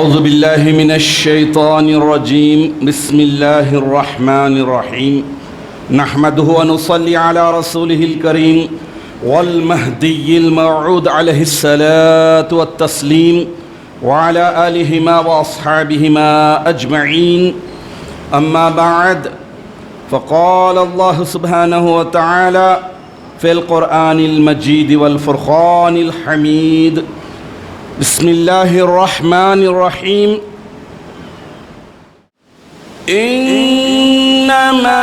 أعوذ بالله من الشيطان الرجيم بسم الله الرحمن الرحيم نحمده ونصلي على رسوله الكريم والمهدي الموعود عليه الصلاة والتسليم وعلى آلهما وأصحابهما أجمعين أما بعد فقال الله سبحانه وتعالى في القرآن المجيد والفرقان الحميد بسم الله الرحمن الرحيم إنما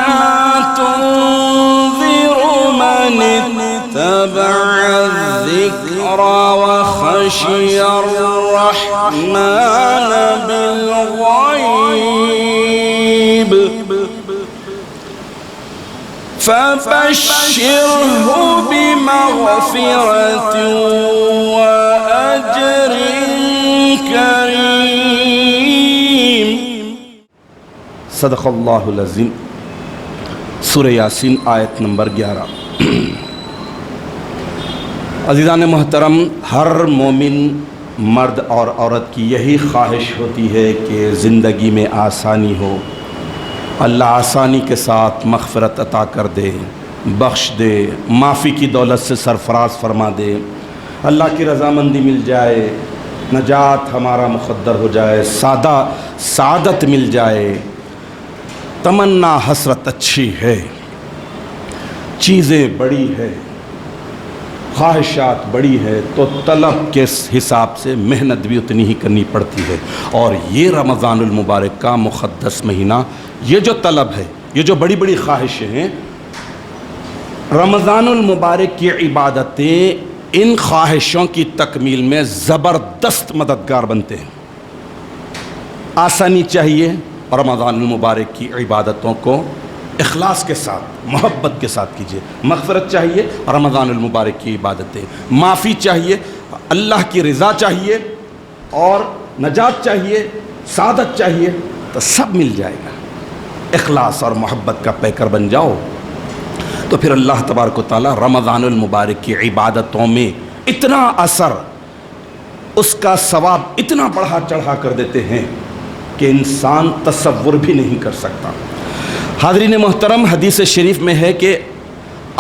تنذر من اتبع الذكر وخشي الرحمن بالغيب فبشره بمغفرة وأجر کریم۔ صدق اللہ العظیم۔ سورہ یاسین آیت نمبر 11۔ عزیزان محترم، ہر مومن مرد اور عورت کی یہی خواہش ہوتی ہے کہ زندگی میں آسانی ہو، اللہ آسانی کے ساتھ مغفرت عطا کر دے، بخش دے، معافی کی دولت سے سرفراز فرما دے، اللہ کی رضامندی مل جائے، نجات ہمارا مقدر ہو جائے، سعادت مل جائے۔ تمنا حسرت اچھی ہے، چیزیں بڑی ہے، خواہشات بڑی ہے، تو طلب کے حساب سے محنت بھی اتنی ہی کرنی پڑتی ہے۔ اور یہ رمضان المبارک کا مقدس مہینہ، یہ جو طلب ہے، یہ جو بڑی بڑی خواہشیں ہیں، رمضان المبارک کی عبادتیں ان خواہشوں کی تکمیل میں زبردست مددگار بنتے ہیں۔ آسانی چاہیے، رمضان المبارک کی عبادتوں کو اخلاص کے ساتھ، محبت کے ساتھ کیجیے۔ مغفرت چاہیے، رمضان المبارک کی عبادتیں۔ معافی چاہیے، اللہ کی رضا چاہیے، اور نجات چاہیے، سعادت چاہیے، تو سب مل جائے گا۔ اخلاص اور محبت کا پیکر بن جاؤ، تو پھر اللہ تبارک و تعالیٰ رمضان المبارک کی عبادتوں میں اتنا اثر، اس کا ثواب اتنا بڑھا چڑھا کر دیتے ہیں کہ انسان تصور بھی نہیں کر سکتا۔ حاضرین محترم، حدیث شریف میں ہے کہ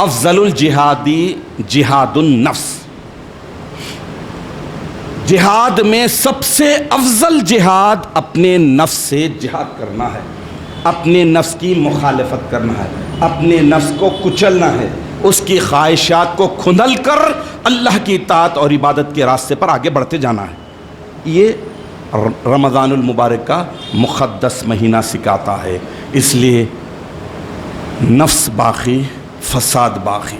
افضل الجہادی جہاد النفس، جہاد میں سب سے افضل جہاد اپنے نفس سے جہاد کرنا ہے، اپنے نفس کی مخالفت کرنا ہے، اپنے نفس کو کچلنا ہے، اس کی خواہشات کو کھندل کر اللہ کی اطاعت اور عبادت کے راستے پر آگے بڑھتے جانا ہے۔ یہ رمضان المبارک کا مقدس مہینہ سکھاتا ہے۔ اس لیے نفس باقی، فساد باقی۔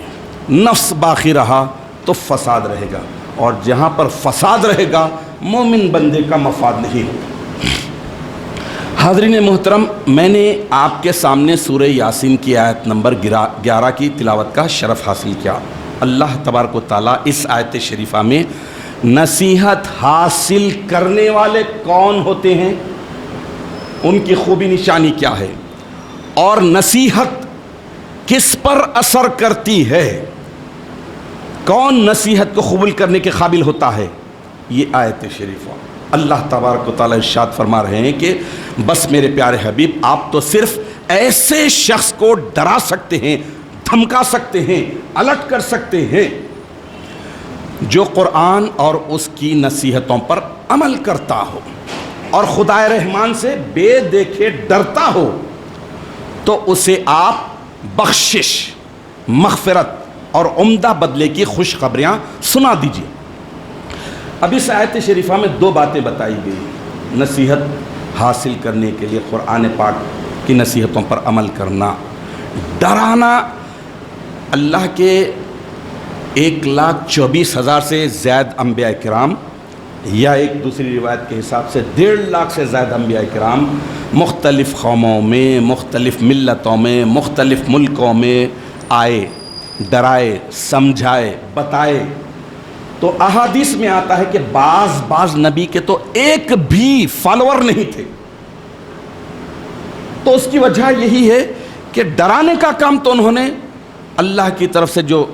نفس باقی رہا تو فساد رہے گا، اور جہاں پر فساد رہے گا مومن بندے کا مفاد نہیں ہوگا۔ حاضرین محترم، میں نے آپ کے سامنے سورہ یاسین کی آیت نمبر 11 کی تلاوت کا شرف حاصل کیا۔ اللہ تبارک و تعالیٰ اس آیت شریفہ میں نصیحت حاصل کرنے والے کون ہوتے ہیں، ان کی خوبی نشانی کیا ہے، اور نصیحت کس پر اثر کرتی ہے، کون نصیحت کو قبول کرنے کے قابل ہوتا ہے، یہ آیت شریفہ اللہ تبارک و تعالیٰ ارشاد فرما رہے ہیں کہ بس میرے پیارے حبیب، آپ تو صرف ایسے شخص کو ڈرا سکتے ہیں، دھمکا سکتے ہیں، الرٹ کر سکتے ہیں جو قرآن اور اس کی نصیحتوں پر عمل کرتا ہو اور خدا رحمان سے بے دیکھے ڈرتا ہو، تو اسے آپ بخشش، مغفرت اور عمدہ بدلے کی خوشخبریاں سنا دیجیے۔ اب اس آیت شریفہ میں دو باتیں بتائی گئی۔ نصیحت حاصل کرنے کے لیے قرآن پاک کی نصیحتوں پر عمل کرنا، ڈرانا۔ اللہ کے 1,24,000 سے زائد انبیاء کرام، یا ایک دوسری روایت کے حساب سے 1.5 لاکھ سے زائد انبیاء کرام مختلف قوموں میں، مختلف ملتوں میں، مختلف ملکوں میں آئے، ڈرائے، سمجھائے، بتائے۔ تو احادیث میں آتا ہے کہ بعض نبی کے تو ایک بھی فالوور نہیں تھے۔ تو اس کی وجہ یہی ہے کہ ڈرانے کا کام تو انہوں نے اللہ کی طرف سے جو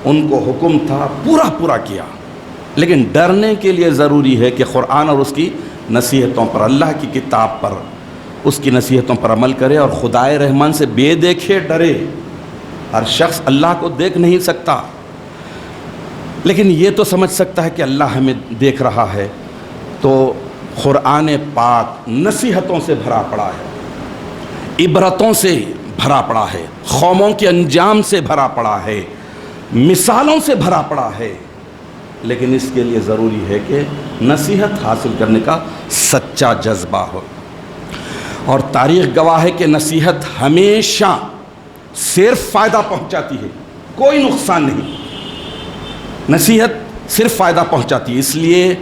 ان کو حکم تھا پورا کیا، لیکن ڈرنے کے لیے ضروری ہے کہ قرآن اور اس کی نصیحتوں پر، اللہ کی کتاب پر، اس کی نصیحتوں پر عمل کرے اور خدائے رحمان سے بے دیکھے ڈرے۔ ہر شخص اللہ کو دیکھ نہیں سکتا، لیکن یہ تو سمجھ سکتا ہے کہ اللہ ہمیں دیکھ رہا ہے۔ تو قرآن پاک نصیحتوں سے بھرا پڑا ہے، عبرتوں سے بھرا پڑا ہے، قوموں کے انجام سے بھرا پڑا ہے، مثالوں سے بھرا پڑا ہے، لیکن اس کے لیے ضروری ہے کہ نصیحت حاصل کرنے کا سچا جذبہ ہو۔ اور تاریخ گواہ ہے کہ نصیحت ہمیشہ صرف فائدہ پہنچاتی ہے، کوئی نقصان نہیں۔ نصیحت صرف فائدہ پہنچاتی ہے، اس لیے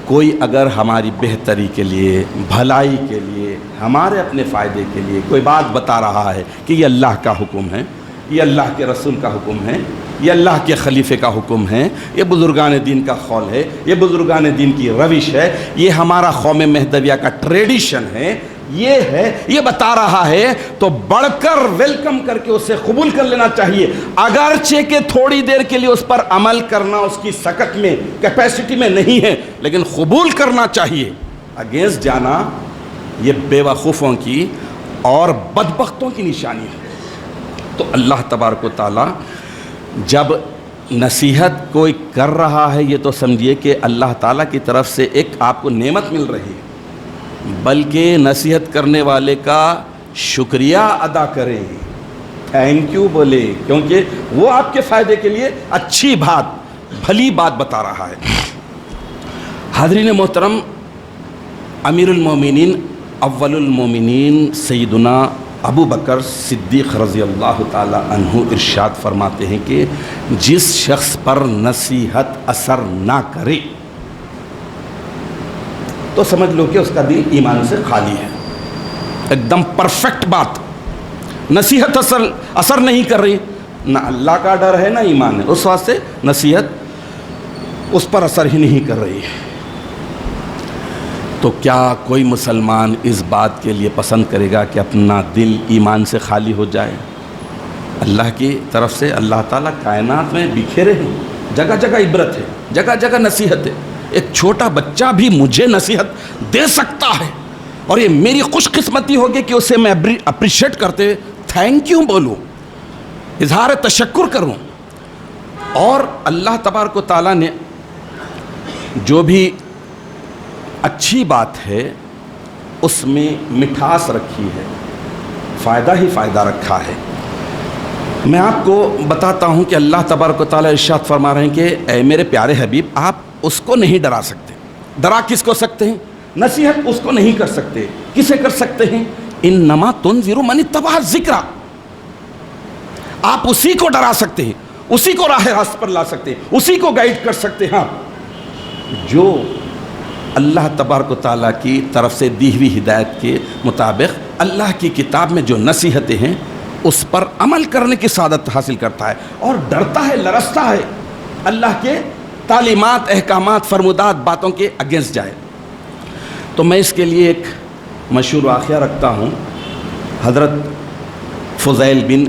کوئی اگر ہماری بہتری کے لیے، بھلائی کے لیے، ہمارے اپنے فائدے کے لیے کوئی بات بتا رہا ہے کہ یہ اللہ کا حکم ہے، یہ اللہ کے رسول کا حکم ہے، یہ اللہ کے خلیفے کا حکم ہے، یہ بزرگان دین کا قول ہے، یہ بزرگان دین کی روش ہے، یہ ہمارا قوم مہدویہ کا ٹریڈیشن ہے، یہ ہے، یہ بتا رہا ہے، تو بڑھ کر ویلکم کر کے اسے قبول کر لینا چاہیے، اگرچہ کہ تھوڑی دیر کے لیے اس پر عمل کرنا اس کی سکت میں، کیپیسٹی میں نہیں ہے، لیکن قبول کرنا چاہیے۔ اگینسٹ جانا یہ بے وقوفوں کی اور بدبختوں کی نشانی ہے۔ تو اللہ تبارک و تعالیٰ جب نصیحت کوئی کر رہا ہے، یہ تو سمجھیے کہ اللہ تعالیٰ کی طرف سے ایک آپ کو نعمت مل رہی ہے، بلکہ نصیحت کرنے والے کا شکریہ ادا کریں، تھینک یو بولے، کیونکہ وہ آپ کے فائدے کے لیے اچھی بات، بھلی بات بتا رہا ہے۔ حاضرین محترم، امیر المومنین، اول المومنین سیدنا ابو بکر صدیق رضی اللہ تعالی عنہ ارشاد فرماتے ہیں کہ جس شخص پر نصیحت اثر نہ کرے تو سمجھ لو کہ اس کا دل ایمان سے خالی ہے۔ ایک دم پرفیکٹ بات، نصیحت اثر نہیں کر رہی، نہ اللہ کا ڈر ہے نہ ایمان ہے، اس واسطے نصیحت اس پر اثر ہی نہیں کر رہی ہے۔ تو کیا کوئی مسلمان اس بات کے لیے پسند کرے گا کہ اپنا دل ایمان سے خالی ہو جائے؟ اللہ کی طرف سے اللہ تعالیٰ کائنات میں بکھیرے ہیں، جگہ جگہ عبرت ہے، جگہ جگہ نصیحت ہے۔ ایک چھوٹا بچہ بھی مجھے نصیحت دے سکتا ہے، اور یہ میری خوش قسمتی ہوگی کہ اسے میں اپریشیٹ کرتے تھینک یو بولوں، اظہار تشکر کروں۔ اور اللہ تبارک و تعالیٰ نے جو بھی اچھی بات ہے اس میں مٹھاس رکھی ہے، فائدہ ہی فائدہ رکھا ہے۔ میں آپ کو بتاتا ہوں کہ اللہ تبارک و تعالیٰ ارشاد فرما رہے ہیں کہ اے میرے پیارے حبیب، آپ اس کو نہیں ڈرا سکتے۔ ڈرا کس کو سکتے ہیں؟ نصیحت اس کو نہیں کر سکتے۔ کسے کر سکتے ہیں؟ انما تنذر من اتبع الذکر، آپ اسی کو ڈرا سکتے ہیں، اسی کو راہ راست پر لا سکتے ہیں، اسی کو گائیڈ کر سکتے ہیں جو اللہ تبارک و تعالیٰ کی طرف سے دی ہوئی ہدایت کے مطابق اللہ کی کتاب میں جو نصیحتیں ہیں اس پر عمل کرنے کی سعادت حاصل کرتا ہے، اور ڈرتا ہے، لرزتا ہے اللہ کے تعلیمات، احکامات، فرمودات، باتوں کے اگینسٹ جائے۔ تو میں اس کے لیے ایک مشہور واقعہ رکھتا ہوں۔ حضرت فضیل بن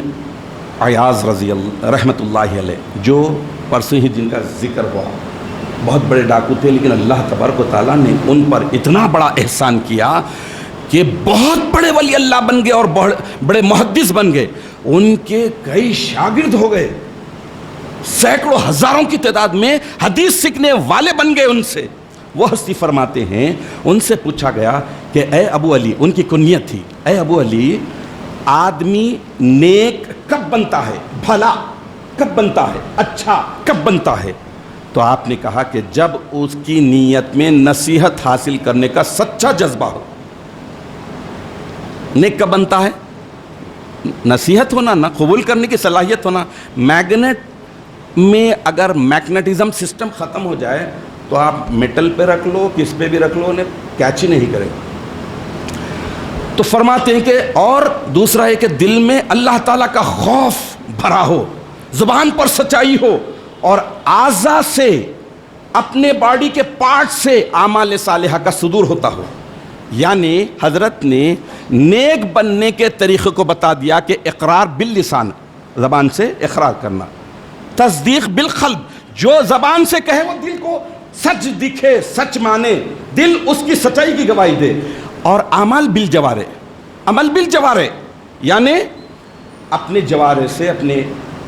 عیاض رضی اللہ رحمۃ اللہ علیہ، جو پرسوں ہی جن کا ذکر ہوا، بہت بڑے ڈاکو تھے، لیکن اللہ تبارک و تعالیٰ نے ان پر اتنا بڑا احسان کیا کہ بہت بڑے ولی اللہ بن گئے اور بڑے محدث بن گئے۔ ان کے کئی شاگرد ہو گئے، سینکڑوں ہزاروں کی تعداد میں حدیث سیکھنے والے بن گئے ان سے۔ وہ ہستی فرماتے ہیں، ان سے پوچھا گیا کہ اے ابو علی، ان کی کنیت تھی، اے ابو علی، آدمی نیک کب بنتا ہے، بھلا کب بنتا ہے، اچھا کب بنتا ہے؟ تو آپ نے کہا کہ جب اس کی نیت میں نصیحت حاصل کرنے کا سچا جذبہ ہو۔ نیک کب بنتا ہے؟ نصیحت ہونا، نہ قبول کرنے کی صلاحیت ہونا۔ میگنیٹ میں اگر میگنیٹزم سسٹم ختم ہو جائے تو آپ میٹل پہ رکھ لو، کس پہ بھی رکھ لو، انہیں کیچ ہی نہیں کرے گا۔ تو فرماتے ہیں کہ اور دوسرا ہے کہ دل میں اللہ تعالیٰ کا خوف بھرا ہو، زبان پر سچائی ہو، اور اعضاء سے، اپنے باڈی کے پارٹ سے اعمال صالحہ کا صدور ہوتا ہو۔ یعنی حضرت نے نیک بننے کے طریقے کو بتا دیا کہ اقرار باللسان، زبان سے اقرار کرنا، تصدیق بالقلب، جو زبان سے کہے وہ دل کو سچ دکھے، سچ مانے، دل اس کی سچائی کی گواہی دے. اور عمل بالجوارے، عمل بالجوارے یعنی اپنے جوارے سے، اپنے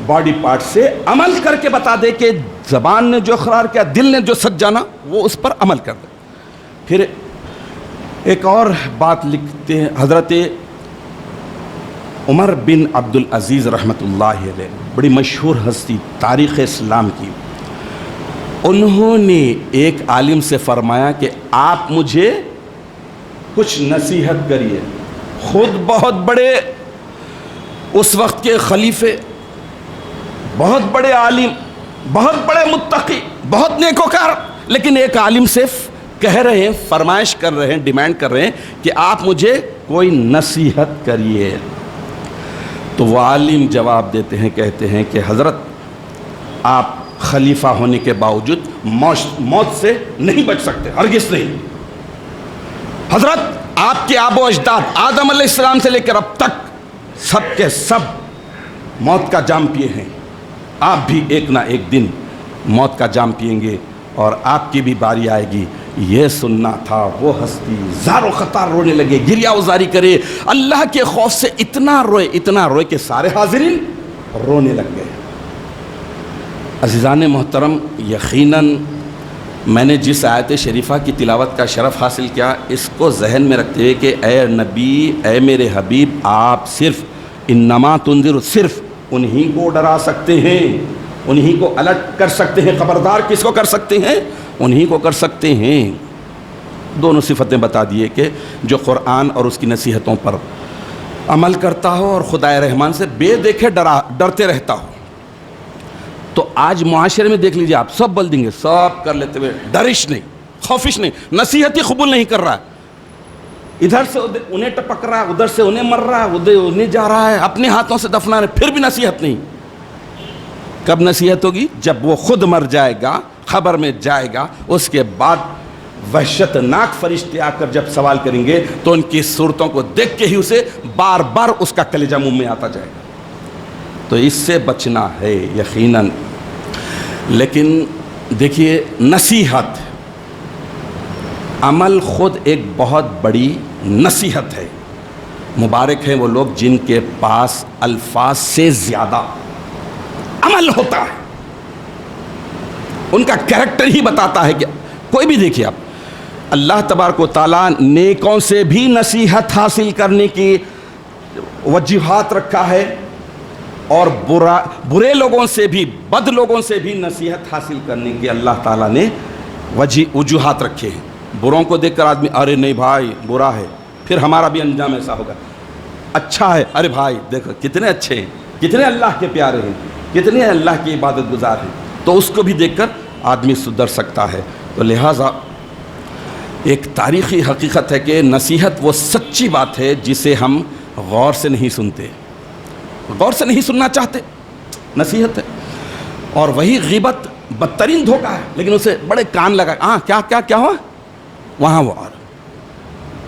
باڈی پارٹ سے عمل کر کے بتا دے کہ زبان نے جو اقرار کیا، دل نے جو سچ جانا، وہ اس پر عمل کر دے. پھر ایک اور بات لکھتے ہیں حضرت عمر بن عبد العزیز رحمۃ اللہ علیہ، بڑی مشہور ہستی تاریخ اسلام کی. انہوں نے ایک عالم سے فرمایا کہ آپ مجھے کچھ نصیحت کریے. خود بہت بڑے اس وقت کے خلیفے، بہت بڑے عالم، بہت بڑے متقی، بہت نیکوکار، لیکن ایک عالم سے کہہ رہے ہیں، فرمائش کر رہے ہیں، ڈیمانڈ کر رہے ہیں کہ آپ مجھے کوئی نصیحت کریے. تو وہ عالم جواب دیتے ہیں، کہتے ہیں کہ حضرت آپ خلیفہ ہونے کے باوجود موت سے نہیں بچ سکتے، ہرگز نہیں. حضرت آپ کے آب و اجداد آدم علیہ السلام سے لے کر اب تک سب کے سب موت کا جام پیے ہیں، آپ بھی ایک نہ ایک دن موت کا جام پیئیں گے اور آپ کی بھی باری آئے گی. یہ سننا تھا. وہ ہستی زار و خطار رونے لگے، گریہ ازاری کرے، اللہ کے خوف سے اتنا روئے کہ سارے حاضرین رونے لگ گئے. عزیزان محترم، یقیناً میں نے جس آیت شریفہ کی تلاوت کا شرف حاصل کیا، اس کو ذہن میں رکھتے ہوئے کہ اے نبی، اے میرے حبیب، آپ صرف انما تنذر، صرف انہی کو ڈرا سکتے ہیں، انہی کو الرٹ کر سکتے ہیں. خبردار کس کو کر سکتے ہیں؟ انہی کو کر سکتے ہیں. دونوں صفتیں بتا دیے کہ جو قرآن اور اس کی نصیحتوں پر عمل کرتا ہو اور خدائے رحمان سے بے دیکھے ڈرتے رہتا ہو. تو آج معاشرے میں دیکھ لیجئے آپ، سب بول دیں گے، سب کر لیتے ہوئے ڈرش نہیں، خوفش نہیں، نصیحت ہی قبول نہیں کر رہا ہے. ادھر سے انہیں ٹپک رہا ہے، ادھر سے انہیں مر رہا ہے، ادھر انہیں جا رہا ہے، اپنے ہاتھوں سے دفنا رہے، پھر بھی نصیحت نہیں. کب نصیحت ہوگی؟ جب وہ خود مر جائے گا، خبر میں جائے گا، اس کے بعد وحشت ناک فرشتے آ کر جب سوال کریں گے تو ان کی صورتوں کو دیکھ کے ہی اسے بار بار اس کا کلیجہ منہ میں آتا جائے گا. تو اس سے بچنا ہے یقیناً. لیکن دیکھیے، نصیحت، عمل خود ایک بہت بڑی نصیحت ہے. مبارک ہیں وہ لوگ جن کے پاس الفاظ سے زیادہ عمل ہوتا ہے. ان کا کریکٹر ہی بتاتا ہے کہ کوئی بھی دیکھیے آپ، اللہ تبارک و تعالیٰ نیکوں سے بھی نصیحت حاصل کرنے کی وجوہات رکھا ہے اور برے لوگوں سے بھی، بد لوگوں سے بھی نصیحت حاصل کرنے کی اللہ تعالیٰ نے وجوہات رکھے ہیں. بروں کو دیکھ کر آدمی، ارے نہیں بھائی برا ہے، پھر ہمارا بھی انجام ایسا ہوگا. اچھا ہے، ارے بھائی دیکھو کتنے اچھے ہیں، کتنے اللہ کے پیارے ہیں، کتنے اللہ کی عبادت گزار ہیں. تو اس کو بھی دیکھ کر آدمی سدھر سکتا ہے. تو لہٰذا ایک تاریخی حقیقت ہے کہ نصیحت وہ سچی بات ہے جسے ہم غور سے نہیں سنتے، غور سے نہیں سننا چاہتے. نصیحت ہے، اور وہی غیبت بدترین دھوکہ ہے، لیکن اسے بڑے کان لگا، ہاں کیا کیا کیا ہوا وہاں وہ،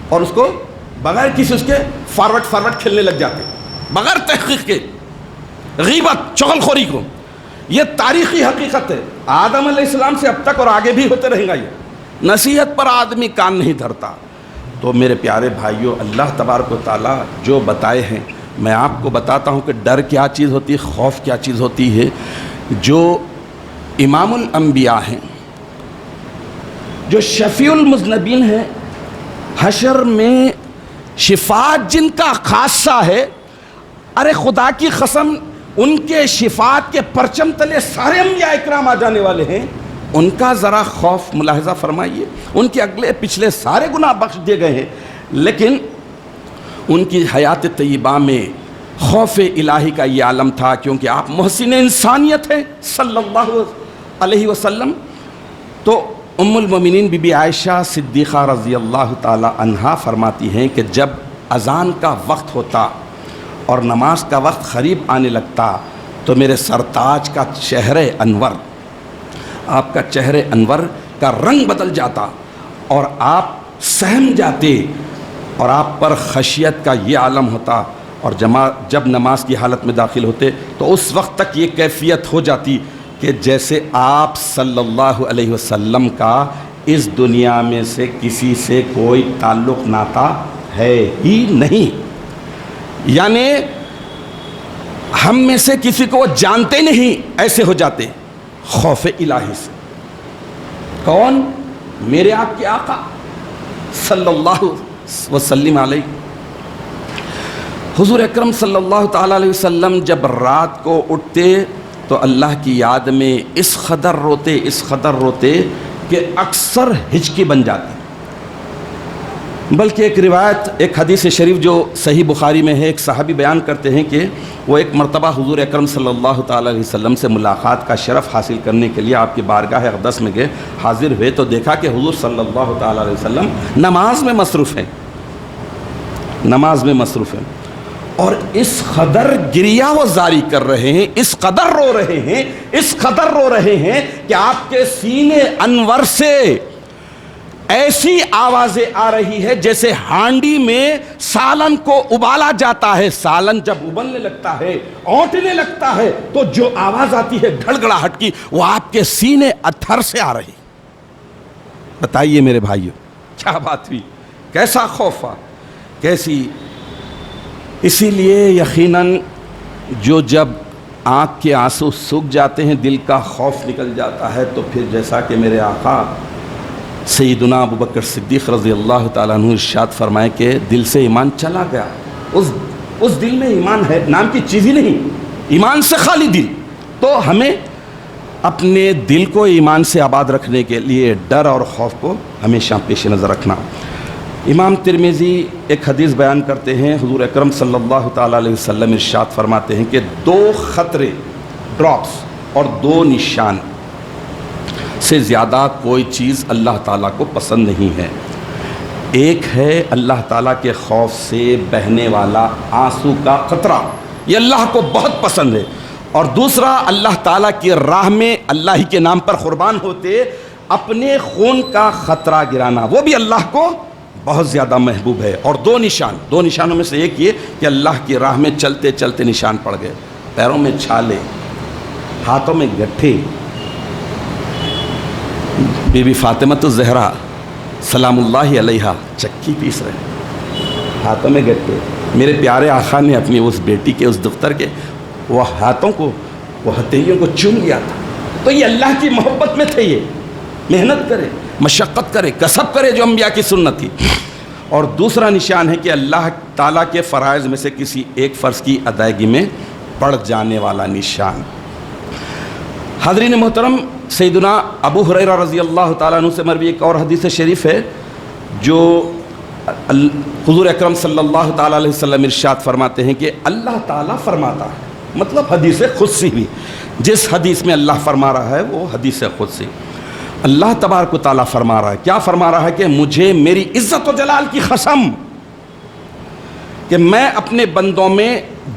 اور اس کو بغیر کسی اس کے فارورڈ کھیلنے لگ جاتے بغیر تحقیق کے. غیبت، چغل خوری کو، یہ تاریخی حقیقت ہے. آدم علیہ السلام سے اب تک اور آگے بھی ہوتے رہیں گا. یہ نصیحت پر آدمی کان نہیں دھرتا. تو میرے پیارے بھائیوں، اللہ تبارک و تعالیٰ جو بتائے ہیں، میں آپ کو بتاتا ہوں کہ ڈر کیا چیز ہوتی ہے، خوف کیا چیز ہوتی ہے. جو امام الانبیاء ہیں، جو شفیع المذنبین ہیں، حشر میں شفاعت جن کا خاصہ ہے، ارے خدا کی قسم، ان کے شفاعت کے پرچم تلے سارے انبیاء اکرام آ جانے والے ہیں. ان کا ذرا خوف ملاحظہ فرمائیے. ان کے اگلے پچھلے سارے گناہ بخش دیے گئے ہیں، لیکن ان کی حیات طیبہ میں خوف الہی کا یہ عالم تھا، کیونکہ آپ محسن انسانیت ہیں صلی اللہ علیہ وسلم. تو ام المومنین بی بی عائشہ صدیقہ رضی اللہ تعالی عنہا فرماتی ہیں کہ جب اذان کا وقت ہوتا اور نماز کا وقت قریب آنے لگتا تو میرے سرتاج کا چہرہ انور، آپ کا چہرہ انور کا رنگ بدل جاتا اور آپ سہم جاتے اور آپ پر خشیت کا یہ عالم ہوتا. اور جب نماز کی حالت میں داخل ہوتے تو اس وقت تک یہ کیفیت ہو جاتی کہ جیسے آپ صلی اللہ علیہ وسلم کا اس دنیا میں سے کسی سے کوئی تعلق ناتا ہے ہی نہیں، یعنی ہم میں سے کسی کو وہ جانتے نہیں ایسے ہو جاتے خوف الہی سے۔ کون؟ میرے آپ کے آقا صلی اللہ وسلم علیہ۔ حضور اکرم صلی اللہ تعالیٰ علیہ وسلم جب رات کو اٹھتے تو اللہ کی یاد میں اس قدر روتے کہ اکثر ہچکی بن جاتی۔ بلکہ ایک روایت، ایک حدیث شریف جو صحیح بخاری میں ہے، ایک صحابی بیان کرتے ہیں کہ وہ ایک مرتبہ حضور اکرم صلی اللہ تعالیٰ علیہ وسلم سے ملاقات کا شرف حاصل کرنے کے لیے آپ کی بارگاہ اقدس میں گئے، حاضر ہوئے تو دیکھا کہ حضور صلی اللہ تعالیٰ علیہ وسلم نماز میں مصروف ہیں، اور اس قدر گریہ و زاری کر رہے ہیں، اس قدر رو رہے ہیں کہ آپ کے سینے انور سے ایسی آوازیں آ رہی ہے جیسے ہانڈی میں سالن کو ابالا جاتا ہے، سالن جب ابلنے لگتا ہے، اونٹنے لگتا ہے تو جو آواز آتی ہے گھڑگھڑاہٹ کی، وہ آپ کے سینے اتھر سے آ رہی۔ بتائیے میرے بھائیو کیا بات ہوئی، کیسا خوف، کیسی۔ اسی لیے یقیناً جو جب آنکھ کے آنسو سوکھ جاتے ہیں، دل کا خوف نکل جاتا ہے، تو پھر جیسا کہ میرے آقا سیدنا ابوبکر صدیق رضی اللہ تعالیٰ عنہ ارشاد فرمائے کہ دل سے ایمان چلا گیا، اس دل میں ایمان ہے نام کی چیز ہی نہیں، ایمان سے خالی دل۔ تو ہمیں اپنے دل کو ایمان سے آباد رکھنے کے لیے ڈر اور خوف کو ہمیشہ پیش نظر رکھنا۔ امام ترمذی ایک حدیث بیان کرتے ہیں، حضور اکرم صلی اللہ تعالیٰ علیہ وسلم ارشاد فرماتے ہیں کہ 2 خطرے، ڈراپس اور 2 نشان سے زیادہ کوئی چیز اللہ تعالیٰ کو پسند نہیں ہے۔ ایک ہے اللہ تعالیٰ کے خوف سے بہنے والا آنسو کا قطرہ، یہ اللہ کو بہت پسند ہے، اور دوسرا اللہ تعالیٰ کی راہ میں اللہ ہی کے نام پر قربان ہوتے اپنے خون کا خطرہ گرانا، وہ بھی اللہ کو بہت زیادہ محبوب ہے۔ اور 2 نشانوں میں سے ایک یہ کہ اللہ کی راہ میں چلتے چلتے نشان پڑ گئے، پیروں میں چھالے، ہاتھوں میں گٹھے۔ بی بی فاطمہ الزہرا سلام اللہ علیہا چکی پیس رہے، ہاتھوں میں گٹھے۔ میرے پیارے آقا نے اپنی اس بیٹی کے، اس دختر کے وہ ہاتھوں کو، وہ ہتھیلیوں کو چوم لیا تھا۔ تو یہ اللہ کی محبت میں تھے، یہ محنت کرے، مشقت کرے، کسب کرے جو انبیاء کی سنت تھی۔ اور دوسرا نشان ہے کہ اللہ تعالیٰ کے فرائض میں سے کسی ایک فرض کی ادائیگی میں پڑ جانے والا نشان۔ حاضرین محترم، سیدنا ابو ہریرہ رضی اللہ تعالیٰ عنہ سے مروی ایک اور حدیث شریف ہے جو حضور اکرم صلی اللہ تعالیٰ علیہ وسلم ارشاد فرماتے ہیں کہ اللہ تعالیٰ فرماتا ہے، مطلب حدیث قدسی بھی، جس حدیث میں اللہ فرما رہا ہے وہ حدیث قدسی۔ اللہ تبارک و تعالیٰ فرما رہا ہے، کیا فرما رہا ہے کہ مجھے میری عزت و جلال کی قسم کہ میں اپنے بندوں میں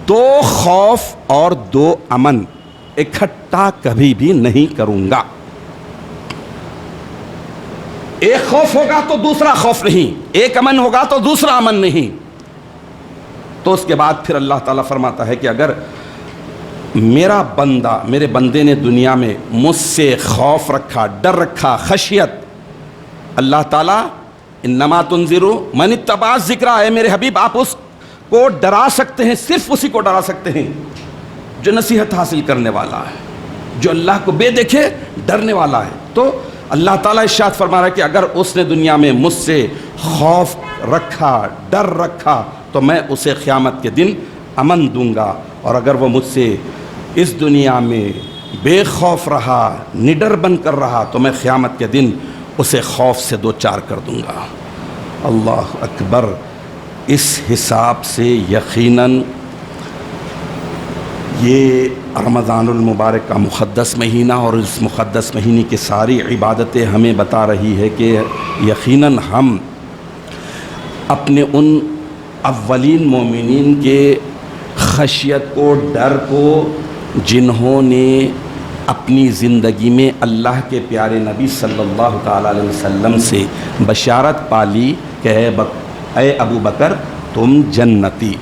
2 خوف اور 2 امن اکٹھا کبھی بھی نہیں کروں گا۔ ایک خوف ہوگا تو دوسرا خوف نہیں، ایک امن ہوگا تو دوسرا امن نہیں۔ تو اس کے بعد پھر اللہ تعالیٰ فرماتا ہے کہ اگر میرا بندہ، میرے بندے نے دنیا میں مجھ سے خوف رکھا، ڈر رکھا، خشیت، اللہ تعالیٰ انما تنذر من اتبع الذکر، اے میرے حبیب آپ اس کو ڈرا سکتے ہیں، صرف اسی کو ڈرا سکتے ہیں جو نصیحت حاصل کرنے والا ہے، جو اللہ کو بے دیکھے ڈرنے والا ہے۔ تو اللہ تعالیٰ ارشاد فرما رہا ہے کہ اگر اس نے دنیا میں مجھ سے خوف رکھا، ڈر رکھا، تو میں اسے قیامت کے دن امن دوں گا، اور اگر وہ مجھ سے اس دنیا میں بے خوف رہا، نڈر بن کر رہا، تو میں قیامت کے دن اسے خوف سے 2 چار کر دوں گا۔ اللہ اکبر۔ اس حساب سے یقیناً یہ رمضان المبارک کا مقدس مہینہ اور اس مقدس مہینے کی ساری عبادتیں ہمیں بتا رہی ہے کہ یقیناً ہم اپنے ان اولین مومنین کے خشیت کو، ڈر کو، جنہوں نے اپنی زندگی میں اللہ کے پیارے نبی صلی اللہ تعالیٰ علیہ وسلم سے بشارت پالی کہ اے ابو بکر تم جنتی،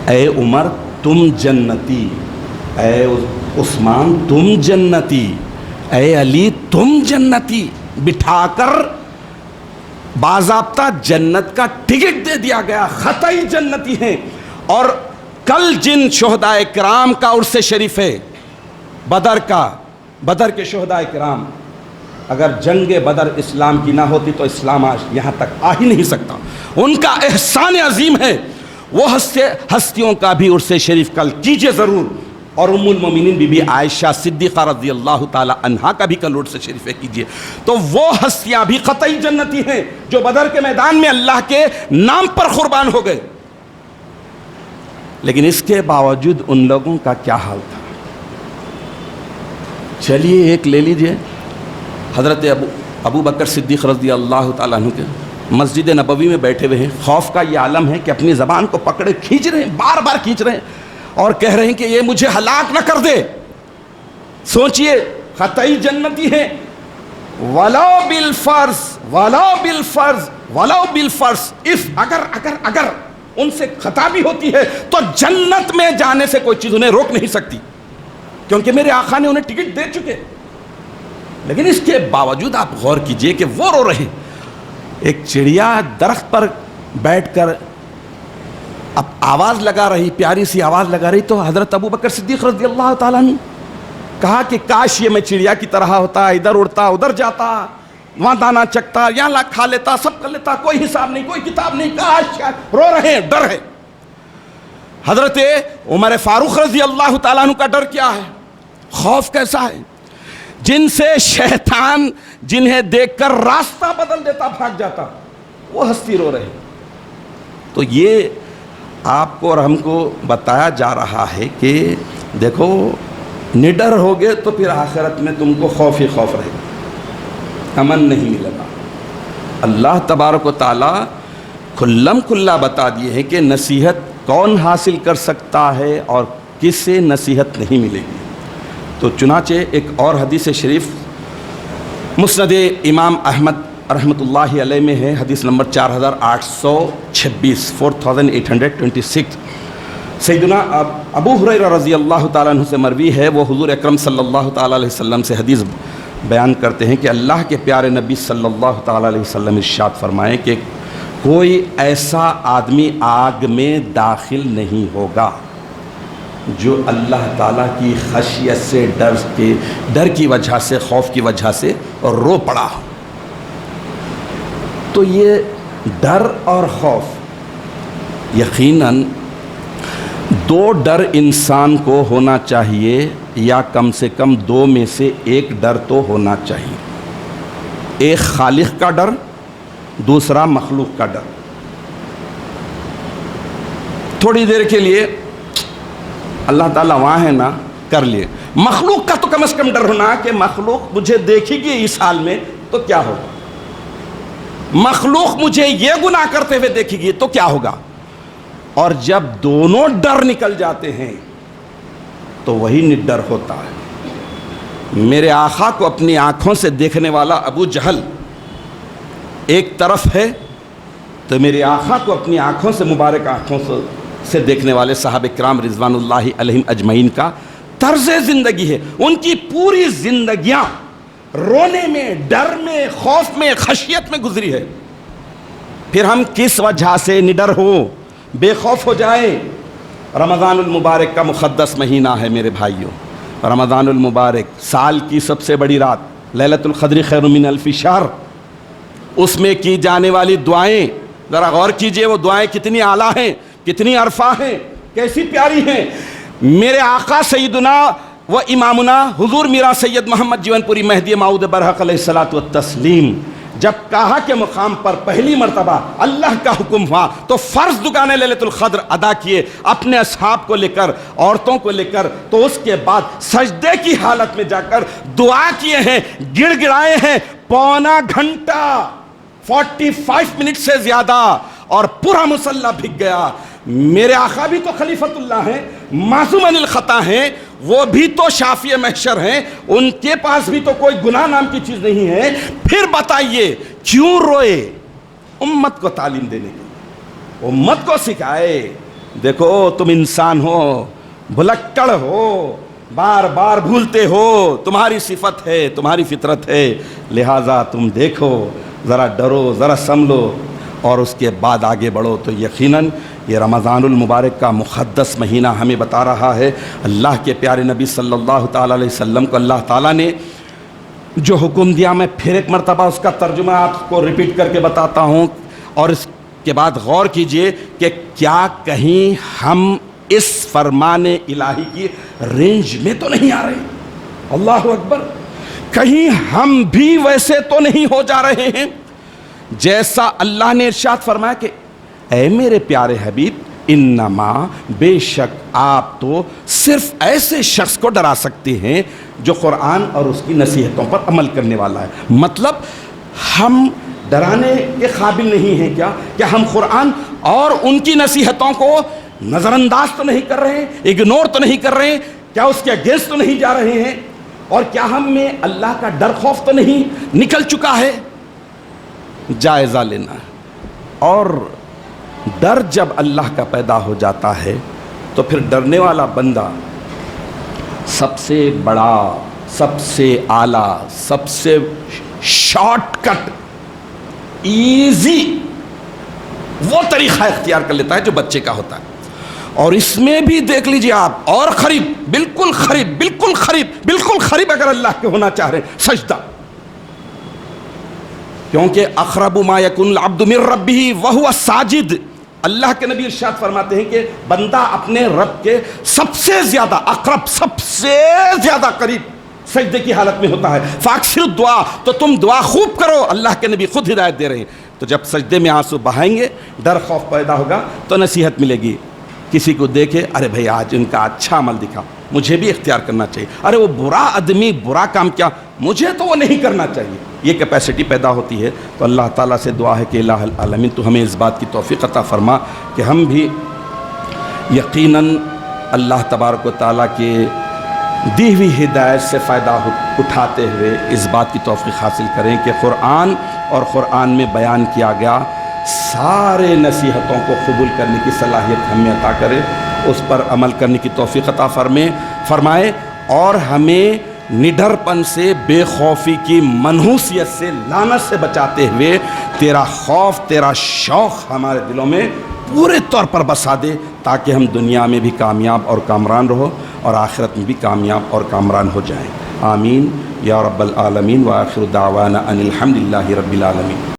اے عمر تم جنتی، اے عثمان تم جنتی، اے علی تم جنتی، بٹھا کر باضابطہ جنت کا ٹکٹ دے دیا گیا، قطعی جنتی ہیں۔ اور کل جن شہدائے کرام کا عرس شریف ہے بدر کا، بدر کے شہدائے کرام، اگر جنگ بدر اسلام کی نہ ہوتی تو اسلام آج یہاں تک آ ہی نہیں سکتا۔ ان کا احسان عظیم ہے، وہ ہستیوں کا بھی عرس شریف کل کیجئے ضرور، اور ام المومنین بی بی عائشہ صدیقہ رضی اللہ تعالی عنہا کا بھی کل عرس شریف کیجئے۔ تو وہ ہستیاں بھی قطعی جنتی ہیں جو بدر کے میدان میں اللہ کے نام پر قربان ہو گئے۔ لیکن اس کے باوجود ان لوگوں کا کیا حال تھا؟ چلیے ایک لے لیجئے، حضرت ابو بکر صدیق رضی اللہ تعالیٰ عنہ کے مسجد نبوی میں بیٹھے ہوئے ہیں، خوف کا یہ عالم ہے کہ اپنی زبان کو پکڑے کھینچ رہے ہیں، بار بار کھینچ رہے ہیں اور کہہ رہے ہیں کہ یہ مجھے ہلاک نہ کر دے۔ سوچئے قطعی جنتی ہے، ولو بالفرض ولو بالفرض ولو بالفرض، اگر ان سے خطا بھی ہوتی ہے تو جنت میں جانے سے کوئی چیز انہیں روک نہیں سکتی، کیونکہ میرے آقا نے انہیں ٹکٹ دے چکے۔ لیکن اس کے باوجود آپ غور کیجئے کہ وہ رو رہے، ایک چڑیا درخت پر بیٹھ کر اب آواز لگا رہی، پیاری سی آواز لگا رہی، تو حضرت ابو بکر صدیق رضی اللہ تعالیٰ نے کہا کہ کاش یہ میں چڑیا کی طرح ہوتا، ادھر اڑتا ادھر جاتا، وہاں دانا چکتا، یہاں کھا لیتا، سب کر لیتا، کوئی حساب نہیں، کوئی کتاب نہیں، کاش۔ رو رہے ہیں، ڈر ہے۔ حضرت عمر فاروق رضی اللہ تعالیٰ عنہ کا ڈر کیا ہے، خوف کیسا ہے، جن سے شیطان جنہیں دیکھ کر راستہ بدل دیتا، بھاگ جاتا، وہ ہستی رو رہے۔ تو یہ آپ کو اور ہم کو بتایا جا رہا ہے کہ دیکھو نڈر ہوگے تو پھر آخرت میں تم کو خوف ہی خوف رہے گا، امن نہیں ملے گا۔ اللہ تبارک و تعالیٰ کھلم کھلا بتا دیے ہیں کہ نصیحت کون حاصل کر سکتا ہے اور کس سے نصیحت نہیں ملے گی۔ تو چنانچہ ایک اور حدیث شریف مسند امام احمد رحمۃ اللہ علیہ میں ہے، حدیث نمبر 4826، 4826، سیدنا ابو ہریرہ رضی اللہ تعالیٰ عنہ سے مروی ہے، وہ حضور اکرم صلی اللہ تعالیٰ علیہ وسلم سے حدیث بیان کرتے ہیں کہ اللہ کے پیارے نبی صلی اللہ تعالیٰ علیہ وسلم ارشاد فرمائے کہ کوئی ایسا آدمی آگ میں داخل نہیں ہوگا جو اللہ تعالیٰ کی خشیت سے، ڈر کی وجہ سے، خوف کی وجہ سے رو پڑا ہو۔ تو یہ ڈر اور خوف، یقیناً دو ڈر انسان کو ہونا چاہیے، یا کم سے کم دو میں سے ایک ڈر تو ہونا چاہیے۔ ایک خالق کا ڈر، دوسرا مخلوق کا ڈر۔ تھوڑی دیر کے لیے اللہ تعالیٰ وہاں ہے نا، کر لیے۔ مخلوق کا تو کم از کم ڈر ہونا کہ مخلوق مجھے دیکھے گی اس حال میں تو کیا ہوگا، مخلوق مجھے یہ گناہ کرتے ہوئے دیکھے گی تو کیا ہوگا۔ اور جب دونوں ڈر نکل جاتے ہیں تو وہی نڈر ہوتا ہے۔ میرے آقا کو اپنی آنکھوں سے دیکھنے والا ابو جہل ایک طرف ہے، تو میرے آقا کو اپنی آنکھوں سے، مبارک آنکھوں سے دیکھنے والے صحابہ کرام رضوان اللہ علیہم اجمعین کا طرز زندگی ہے۔ ان کی پوری زندگیاں رونے میں، ڈر میں، خوف میں، خشیت میں گزری ہے۔ پھر ہم کس وجہ سے نڈر ہوں، بے خوف ہو جائیں؟ رمضان المبارک کا مقدس مہینہ ہے میرے بھائیوں، رمضان المبارک، سال کی سب سے بڑی رات، لیلۃ القدر خیر من الف شہر، اس میں کی جانے والی دعائیں ذرا غور کیجئے، وہ دعائیں کتنی اعلیٰ ہیں، کتنی عرفہ ہیں، کیسی پیاری ہیں۔ میرے آقا سیدنا و امامنا حضور میرا سید محمد جیون پوری مہدی موعود برحق علیہ الصلوۃ والتسلیم جب کہا کے مقام پر پہلی مرتبہ اللہ کا حکم ہوا تو فرض دگانے لیلۃ القدر ادا کیے، اپنے اصحاب کو لے کر، عورتوں کو لے کر، تو اس کے بعد سجدے کی حالت میں جا کر دعا کیے ہیں، گڑ گڑائے ہیں، پونا گھنٹہ، 45 منٹ سے زیادہ، اور پورا مصلی بھگ گیا۔ میرے آقا بھی تو خلیفۃ اللہ ہیں، معصوم عن الخطا ہیں، وہ بھی تو شافی محشر ہیں، ان کے پاس بھی تو کوئی گناہ نام کی چیز نہیں ہے۔ پھر بتائیے کیوں روئے؟ امت کو تعلیم دینے کے لیے، امت کو سکھائے، دیکھو تم انسان ہو، بھلکڑ ہو، بار بار بھولتے ہو، تمہاری صفت ہے، تمہاری فطرت ہے، لہٰذا تم دیکھو، ذرا ڈرو، ذرا سنبھلو اور اس کے بعد آگے بڑھو۔ تو یقیناً یہ رمضان المبارک کا مقدس مہینہ ہمیں بتا رہا ہے، اللہ کے پیارے نبی صلی اللہ تعالیٰ علیہ وسلم کو اللہ تعالیٰ نے جو حکم دیا، میں پھر ایک مرتبہ اس کا ترجمہ آپ کو ریپیٹ کر کے بتاتا ہوں، اور اس کے بعد غور کیجئے کہ کیا کہیں ہم اس فرمان الہی کی رینج میں تو نہیں آ رہے؟ اللہ اکبر! کہیں ہم بھی ویسے تو نہیں ہو جا رہے ہیں جیسا اللہ نے ارشاد فرمایا کہ اے میرے پیارے حبیب، انما بے شک آپ تو صرف ایسے شخص کو ڈرا سکتے ہیں جو قرآن اور اس کی نصیحتوں پر عمل کرنے والا ہے۔ مطلب ہم ڈرانے کے قابل نہیں ہیں کیا؟ کہ ہم قرآن اور ان کی نصیحتوں کو نظر انداز تو نہیں کر رہے ہیں، اگنور تو نہیں کر رہے ہیں؟ کیا اس کے اگینسٹ تو نہیں جا رہے ہیں؟ اور کیا ہم میں اللہ کا ڈر خوف تو نہیں نکل چکا ہے؟ جائزہ لینا ہے۔ اور ڈر جب اللہ کا پیدا ہو جاتا ہے تو پھر ڈرنے والا بندہ سب سے بڑا، سب سے اعلیٰ، سب سے شارٹ کٹ، ایزی وہ طریقہ اختیار کر لیتا ہے جو بچے کا ہوتا ہے۔ اور اس میں بھی دیکھ لیجئے آپ، اور قریب، بالکل قریب، بالکل قریب، بالکل قریب اگر اللہ کے ہونا چاہ رہے ہیں، سجدہ۔ کیونکہ اقرب ما یکون العبد من ربہ وہو ساجد، اللہ کے نبی ارشاد فرماتے ہیں کہ بندہ اپنے رب کے سب سے زیادہ اقرب، سب سے زیادہ قریب سجدے کی حالت میں ہوتا ہے۔ فاکثر دعا، تو تم دعا خوب کرو، اللہ کے نبی خود ہدایت دے رہے ہیں۔ تو جب سجدے میں آنسو بہائیں گے، ڈر خوف پیدا ہوگا تو نصیحت ملے گی۔ کسی کو دیکھے، ارے بھائی آج ان کا اچھا عمل دکھا، مجھے بھی اختیار کرنا چاہیے۔ ارے وہ برا آدمی برا کام کیا، مجھے تو وہ نہیں کرنا چاہیے۔ یہ کیپیسٹی پیدا ہوتی ہے۔ تو اللہ تعالیٰ سے دعا ہے کہ الہ العالمین تو ہمیں اس بات کی توفیق عطا فرما کہ ہم بھی یقیناً اللہ تبارک و تعالیٰ کے دی ہوئی ہدایت سے فائدہ اٹھاتے ہوئے اس بات کی توفیق حاصل کریں کہ قرآن اور قرآن میں بیان کیا گیا سارے نصیحتوں کو قبول کرنے کی صلاحیت ہمیں عطا کرے، اس پر عمل کرنے کی توفیق عطا فرمائے، اور ہمیں نڈر پن سے، بے خوفی کی منحوسیت سے، لعنت سے بچاتے ہوئے تیرا خوف، تیرا شوق ہمارے دلوں میں پورے طور پر بسا دے، تاکہ ہم دنیا میں بھی کامیاب اور کامران رہو اور آخرت میں بھی کامیاب اور کامران ہو جائیں۔ آمین یا رب العالمین، وآخر دعوانا ان الحمدللہ رب العالمین۔